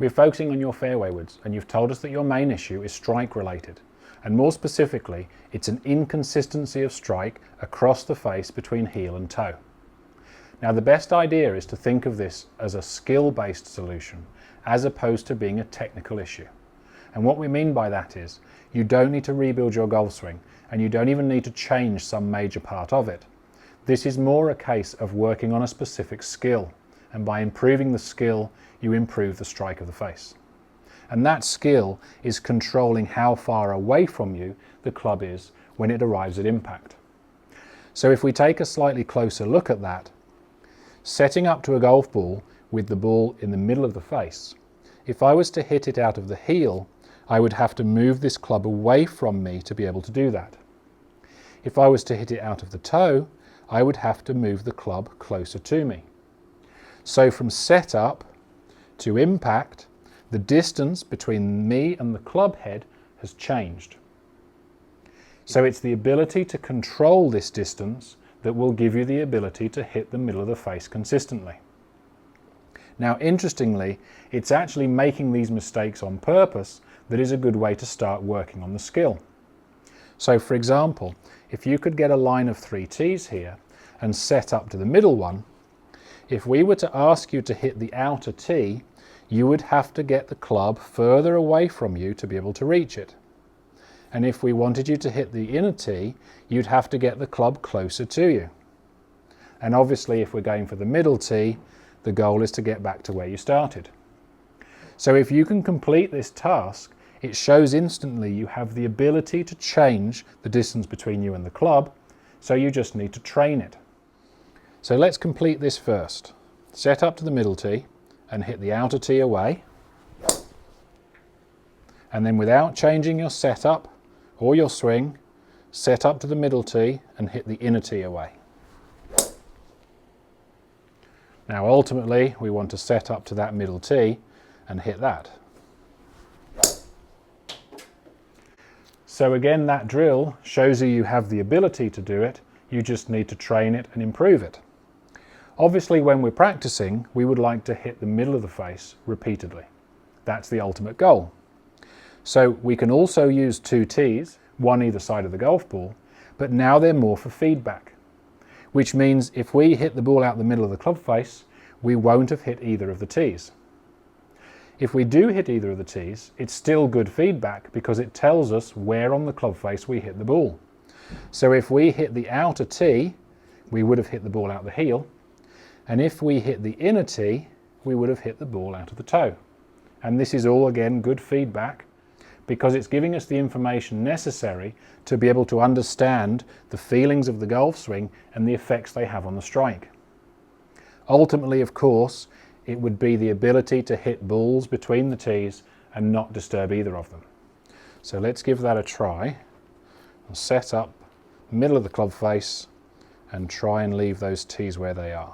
We're focusing on your fairwaywoods, and you've told us that your main issue is strike related. And more specifically, it's an inconsistency of strike across the face between heel and toe. Now the best idea is to think of this as a skill-based solution as opposed to being a technical issue. And what we mean by that is you don't need to rebuild your golf swing, and you don't even need to change some major part of it. This is more a case of working on a specific skill, and by improving the skill you improve the strike of the face. And that skill is controlling how far away from you the club is when it arrives at impact. So if we take a slightly closer look at that, setting up to a golf ball with the ball in the middle of the face, if I was to hit it out of the heel, I would have to move this club away from me to be able to do that. If I was to hit it out of the toe, I would have to move the club closer to me. So from setup to impact, the distance between me and the club head has changed. So it's the ability to control this distance that will give you the ability to hit the middle of the face consistently. Now interestingly, it's actually making these mistakes on purpose that is a good way to start working on the skill. So for example, if you could get a line of 3 tees here and set up to the middle one, if we were to ask you to hit the outer tee, you would have to get the club further away from you to be able to reach it. And if we wanted you to hit the inner tee, you'd have to get the club closer to you. And obviously if we're going for the middle tee, the goal is to get back to where you started. So if you can complete this task, it shows instantly you have the ability to change the distance between you and the club, so you just need to train it. So let's complete this first. Set up to the middle tee and hit the outer tee away. And then without changing your setup or your swing, set up to the middle tee and hit the inner tee away. Now ultimately we want to set up to that middle tee and hit that. So again, that drill shows you have the ability to do it, you just need to train it and improve it. Obviously when we're practicing, we would like to hit the middle of the face repeatedly. That's the ultimate goal. So we can also use 2 tees, one either side of the golf ball, but now they're more for feedback. Which means if we hit the ball out the middle of the club face, we won't have hit either of the tees. If we do hit either of the tees, it's still good feedback because it tells us where on the club face we hit the ball. So if we hit the outer tee, we would have hit the ball out the heel. And if we hit the inner tee, we would have hit the ball out of the toe. And this is all again good feedback because it's giving us the information necessary to be able to understand the feelings of the golf swing and the effects they have on the strike. Ultimately, of course, it would be the ability to hit balls between the tees and not disturb either of them. So let's give that a try. I'll set up middle of the club face and try and leave those tees where they are.